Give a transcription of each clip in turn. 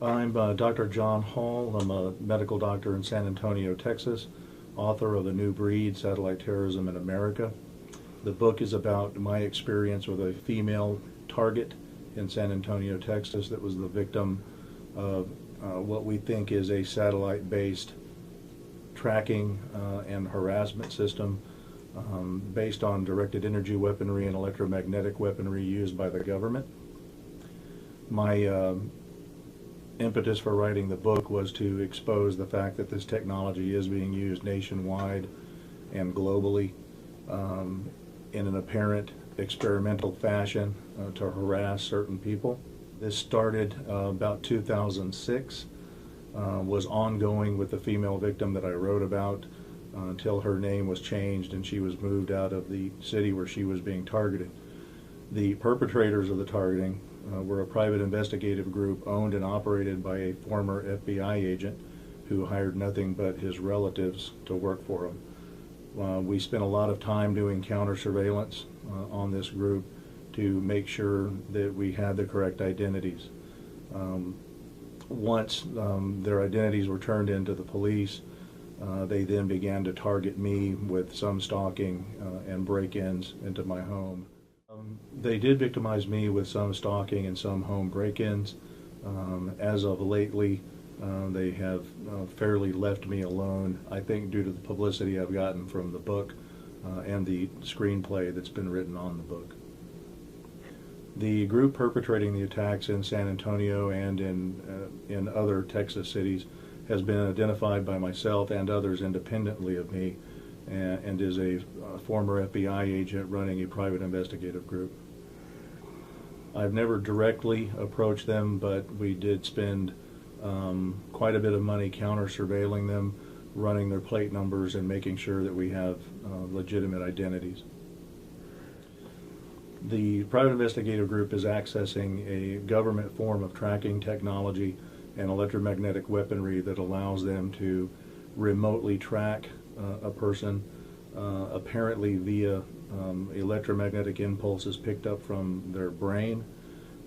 I'm Dr. John Hall. I'm a medical doctor in San Antonio, Texas, author of A New Breed, Satellite Terrorism in America. The book is about my experience with a female target in San Antonio, Texas that was the victim of what we think is a satellite-based tracking and harassment system based on directed energy weaponry and electromagnetic weaponry used by the government. My impetus for writing the book was to expose the fact that this technology is being used nationwide and globally in an apparent experimental fashion to harass certain people. This started about 2006, was ongoing with the female victim that I wrote about until her name was changed and she was moved out of the city where she was being targeted. The perpetrators of the targeting were a private investigative group owned and operated by a former FBI agent who hired nothing but his relatives to work for him. We spent a lot of time doing counter surveillance on this group to make sure that we had the correct identities. Once their identities were turned into the police, they then began to target me with some stalking and break-ins into my home. They did victimize me with some stalking and some home break-ins. As of lately, they have fairly left me alone, I think due to the publicity I've gotten from the book and the screenplay that's been written on the book. The group perpetrating the attacks in San Antonio and in other Texas cities has been identified by myself and others independently of me, and is a former FBI agent running a private investigative group. I've never directly approached them, but we did spend quite a bit of money counter-surveilling them, running their plate numbers and making sure that we have legitimate identities. The private investigative group is accessing a government form of tracking technology and electromagnetic weaponry that allows them to remotely track a person, apparently via electromagnetic impulses picked up from their brain,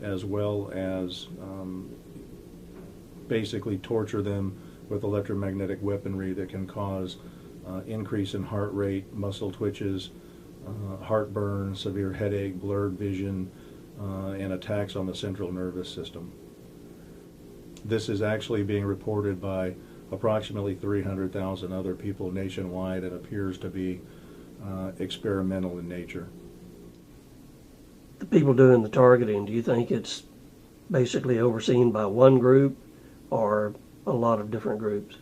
as well as basically torture them with electromagnetic weaponry that can cause increase in heart rate, muscle twitches, heartburn, severe headache, blurred vision, and attacks on the central nervous system. This is actually being reported by approximately 300,000 other people nationwide and appears to be experimental in nature. The people doing the targeting, do you think it's basically overseen by one group or a lot of different groups?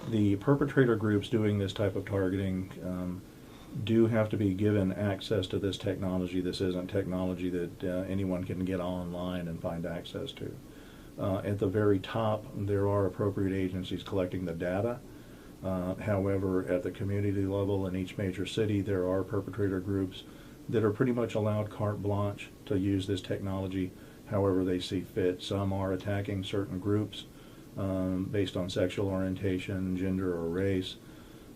The perpetrator groups doing this type of targeting do have to be given access to this technology. This isn't technology that anyone can get online and find access to. At the very top, there are appropriate agencies collecting the data. However, at the community level in each major city, there are perpetrator groups that are pretty much allowed carte blanche to use this technology however they see fit. Some are attacking certain groups based on sexual orientation, gender, or race.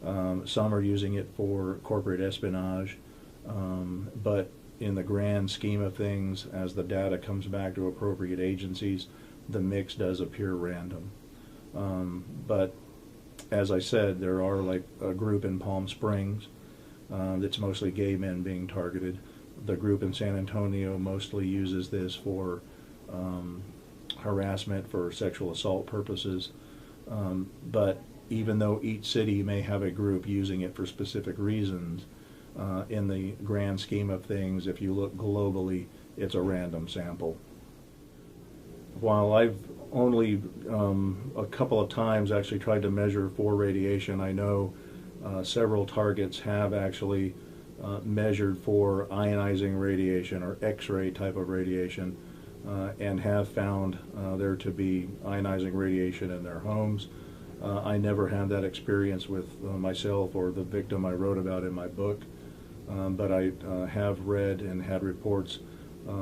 Some are using it for corporate espionage, but in the grand scheme of things, as the data comes back to appropriate agencies, the mix does appear random. But as I said, there are like a group in Palm Springs that's mostly gay men being targeted. The group in San Antonio mostly uses this for harassment, for sexual assault purposes. But even though each city may have a group using it for specific reasons, in the grand scheme of things, if you look globally, it's a random sample. While I've only a couple of times actually tried to measure for radiation, I know several targets have actually measured for ionizing radiation or X-ray type of radiation and have found there to be ionizing radiation in their homes. I never had that experience with myself or the victim I wrote about in my book, but I have read and had reports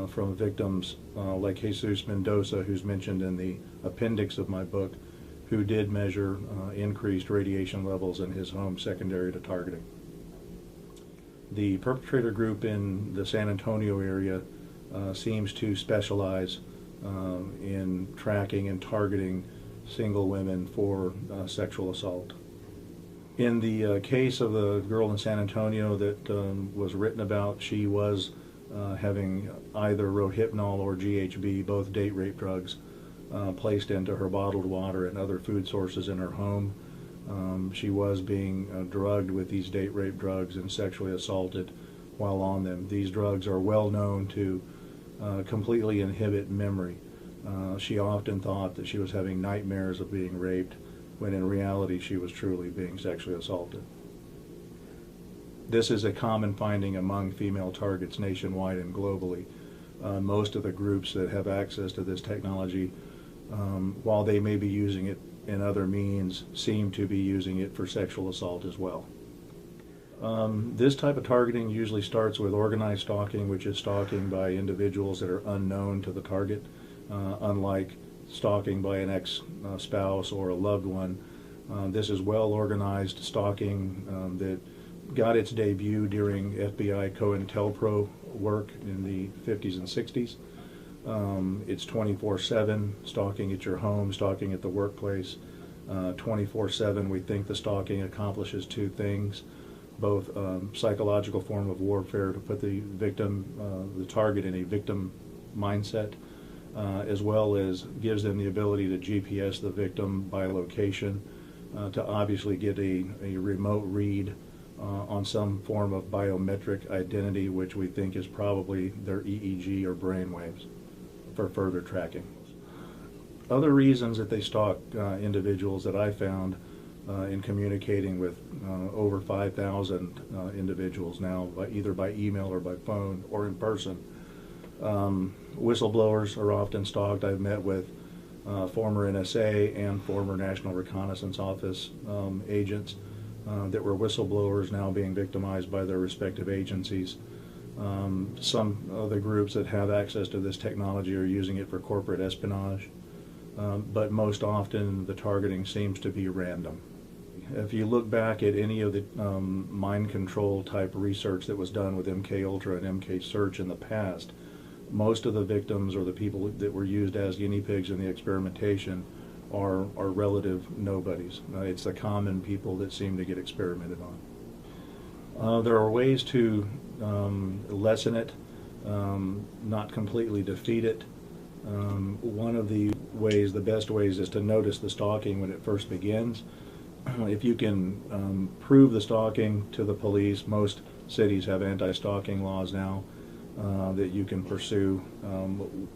from victims like Jesus Mendoza, who's mentioned in the appendix of my book, who did measure increased radiation levels in his home secondary to targeting. The perpetrator group in the San Antonio area seems to specialize in tracking and targeting single women for sexual assault. In the case of the girl in San Antonio that was written about, she was having either Rohypnol or GHB, both date rape drugs, placed into her bottled water and other food sources in her home. She was being drugged with these date rape drugs and sexually assaulted while on them. These drugs are well known to completely inhibit memory. She often thought that she was having nightmares of being raped, when in reality she was truly being sexually assaulted. This is a common finding among female targets nationwide and globally. Most of the groups that have access to this technology, while they may be using it in other means, seem to be using it for sexual assault as well. This type of targeting usually starts with organized stalking, which is stalking by individuals that are unknown to the target, unlike stalking by an ex-spouse or a loved one. This is well-organized stalking that got its debut during FBI COINTELPRO work in the 50s and 60s. It's 24/7, stalking at your home, stalking at the workplace. 24/7, we think the stalking accomplishes two things, both psychological form of warfare to put the victim, the target in a victim mindset, as well as gives them the ability to GPS the victim by location, to obviously get a remote read on some form of biometric identity, which we think is probably their EEG or brainwaves, for further tracking. Other reasons that they stalk individuals that I found in communicating with over 5,000 individuals now, either by email or by phone or in person. Whistleblowers are often stalked. I've met with former NSA and former National Reconnaissance Office agents that were whistleblowers now being victimized by their respective agencies. Some of the groups that have access to this technology are using it for corporate espionage, but most often the targeting seems to be random. If you look back at any of the mind control type research that was done with MKUltra and MKSearch in the past, most of the victims or the people that were used as guinea pigs in the experimentation are relative nobodies. It's the common people that seem to get experimented on. There are ways to lessen it, not completely defeat it. One of the ways, the best ways, is to notice the stalking when it first begins. If you can prove the stalking to the police, most cities have anti-stalking laws now that you can pursue.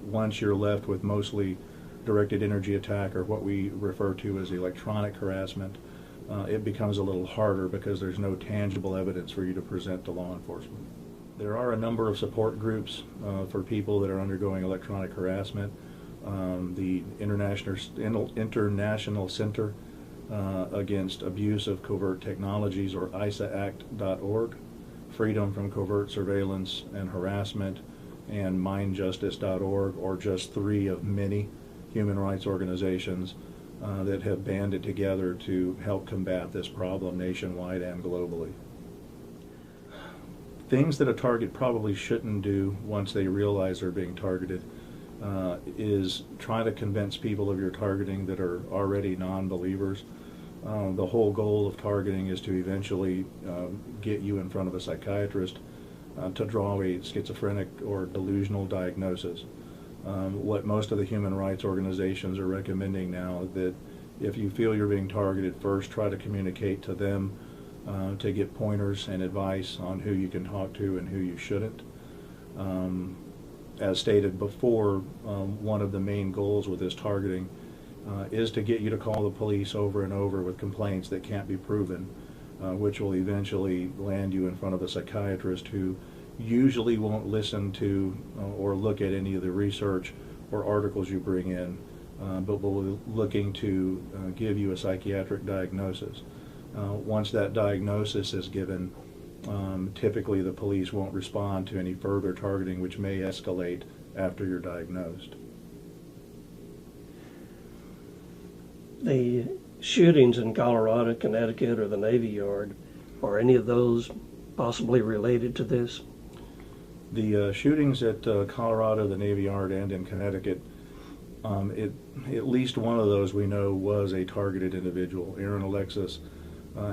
Once you're left with mostly directed energy attack, or what we refer to as electronic harassment, it becomes a little harder because there's no tangible evidence for you to present to law enforcement. There are a number of support groups for people that are undergoing electronic harassment. The International Center Against Abuse of Covert Technologies, or ISAACT.org, Freedom from Covert Surveillance and Harassment, and mindjustice.org, or just three of many human rights organizations that have banded together to help combat this problem nationwide and globally. Things that a target probably shouldn't do once they realize they're being targeted is try to convince people of your targeting that are already non-believers. The whole goal of targeting is to eventually get you in front of a psychiatrist to draw a schizophrenic or delusional diagnosis. What most of the human rights organizations are recommending now, that if you feel you're being targeted, first try to communicate to them to get pointers and advice on who you can talk to and who you shouldn't. As stated before, one of the main goals with this targeting is to get you to call the police over and over with complaints that can't be proven, which will eventually land you in front of a psychiatrist who usually won't listen to or look at any of the research or articles you bring in, but will be looking to give you a psychiatric diagnosis. Once that diagnosis is given, typically the police won't respond to any further targeting, which may escalate after you're diagnosed. The shootings in Colorado, Connecticut, or the Navy Yard, are any of those possibly related to this? The shootings at Colorado, the Navy Yard, and in Connecticut At least one of those we know was a targeted individual. Aaron Alexis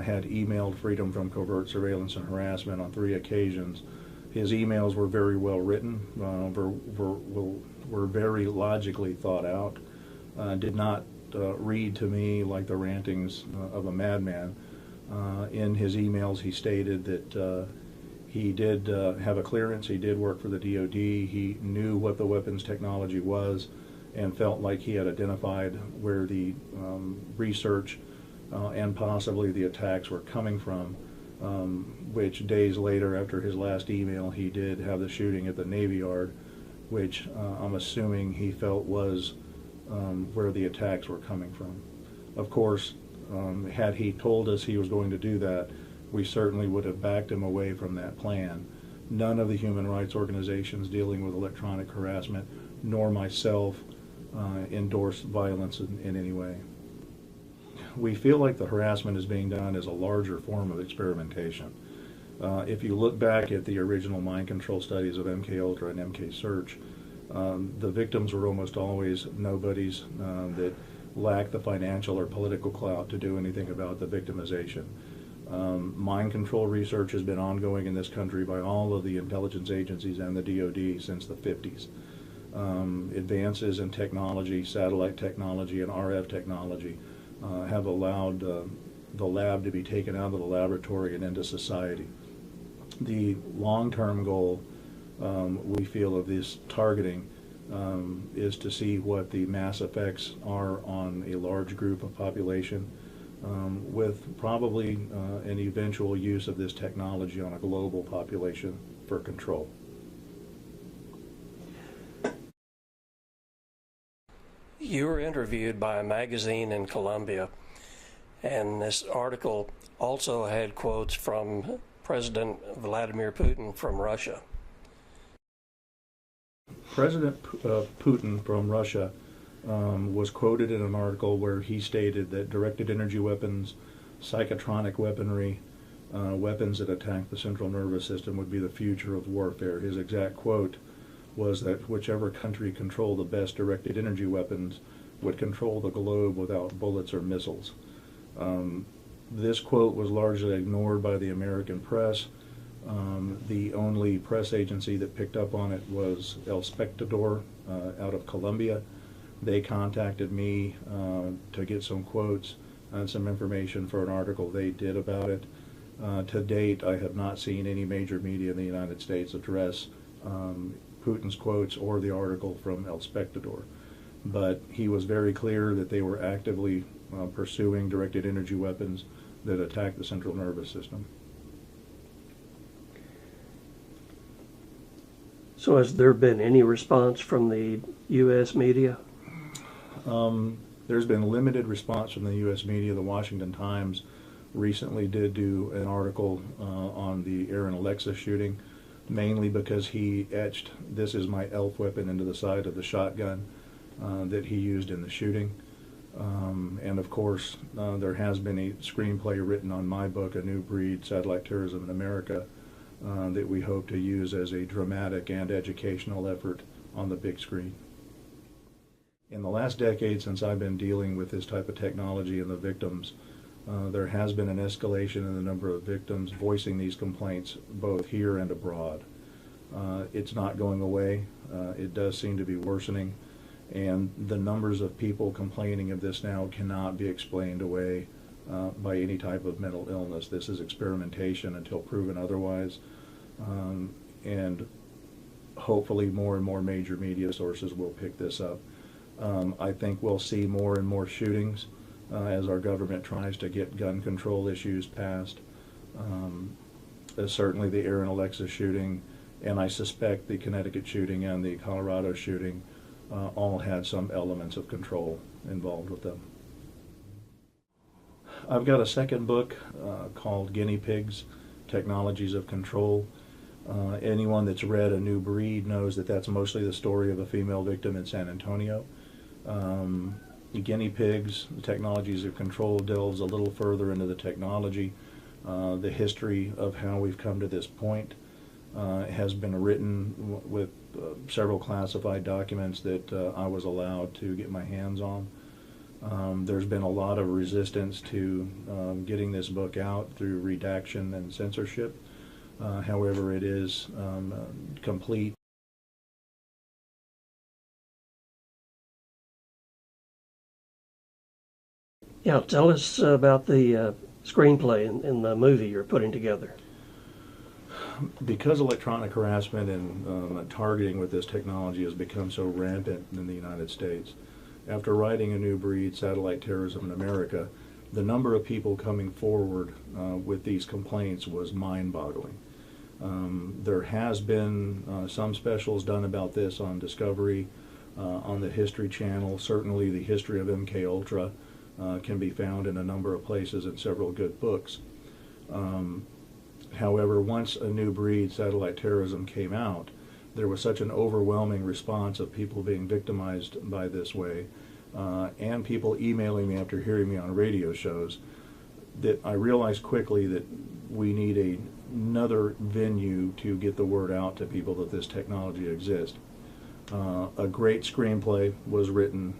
had emailed Freedom from Covert Surveillance and Harassment on 3 occasions. His emails were very well written, were very logically thought out, did not read to me like the rantings of a madman. In his emails he stated that he did have a clearance, he did work for the DoD, he knew what the weapons technology was, and felt like he had identified where the research and possibly the attacks were coming from, which days later after his last email he did have the shooting at the Navy Yard, which I'm assuming he felt was where the attacks were coming from. Of course, had he told us he was going to do that, we certainly would have backed him away from that plan. None of the human rights organizations dealing with electronic harassment, nor myself, endorse violence in any way. We feel like the harassment is being done as a larger form of experimentation. If you look back at the original mind control studies of MKUltra and MKSearch, the victims were almost always nobodies that lacked the financial or political clout to do anything about the victimization. Mind control research has been ongoing in this country by all of the intelligence agencies and the DoD since the 50s. Advances in technology, satellite technology, and RF technology have allowed the lab to be taken out of the laboratory and into society. The long-term goal, we feel, of this targeting is to see what the mass effects are on a large group of population, with probably an eventual use of this technology on a global population for control. You were interviewed by a magazine in Colombia, and this article also had quotes from President Vladimir Putin from Russia. President Putin from Russia was quoted in an article where he stated that directed energy weapons, psychotronic weaponry, weapons that attack the central nervous system would be the future of warfare. His exact quote was that whichever country controlled the best directed energy weapons would control the globe without bullets or missiles. This quote was largely ignored by the American press. The only press agency that picked up on it was El Espectador out of Colombia. They contacted me to get some quotes and some information for an article they did about it. To date, I have not seen any major media in the United States address Putin's quotes or the article from El Espectador. But he was very clear that they were actively pursuing directed energy weapons that attack the central nervous system. So has there been any response from the U.S. media? There's been limited response from the U.S. media. The Washington Times recently did do an article on the Aaron Alexis shooting, mainly because he etched "This is my elf weapon" into the side of the shotgun that he used in the shooting. And of course, there has been a screenplay written on my book, A New Breed, Satellite Terrorism in America, that we hope to use as a dramatic and educational effort on the big screen. In the last decade, since I've been dealing with this type of technology and the victims, there has been an escalation in the number of victims voicing these complaints both here and abroad. It's not going away. It does seem to be worsening, and the numbers of people complaining of this now cannot be explained away by any type of mental illness. This is experimentation until proven otherwise, and hopefully more and more major media sources will pick this up. I think we'll see more and more shootings as our government tries to get gun control issues passed. Certainly the Aaron Alexis shooting, and I suspect the Connecticut shooting and the Colorado shooting all had some elements of control involved with them. I've got a second book called Guinea Pigs, Technologies of Control. Anyone that's read A New Breed knows that that's mostly the story of a female victim in San Antonio. The Guinea Pigs, the Technologies of Control, delves a little further into the technology, the history of how we've come to this point. has been written with several classified documents that I was allowed to get my hands on. There's been a lot of resistance to getting this book out through redaction and censorship. However, it is complete. Yeah, tell us about the screenplay in the movie you're putting together. Because electronic harassment and targeting with this technology has become so rampant in the United States, after writing A New Breed, Satellite Terrorism in America, the number of people coming forward with these complaints was mind-boggling. There has been some specials done about this on Discovery, on the History Channel. Certainly the history of MK Ultra can be found in a number of places in several good books. However, once A New Breed, Satellite Terrorism came out, there was such an overwhelming response of people being victimized by this way, and people emailing me after hearing me on radio shows, that I realized quickly that we need another venue to get the word out to people that this technology exists. A great screenplay was written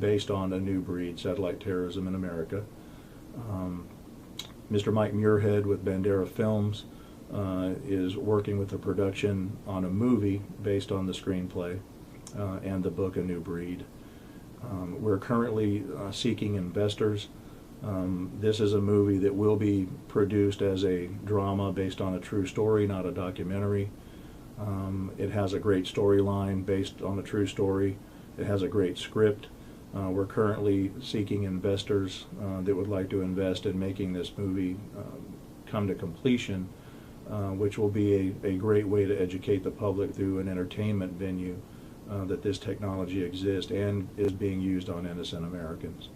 based on A New Breed, Satellite Terrorism in America. Mr. Mike Muirhead with Bandera Films is working with the production on a movie based on the screenplay and the book A New Breed. We're currently seeking investors. This is a movie that will be produced as a drama based on a true story, not a documentary. It has a great storyline based on a true story. It has a great script. We're currently seeking investors that would like to invest in making this movie come to completion, which will be a great way to educate the public through an entertainment venue that this technology exists and is being used on innocent Americans.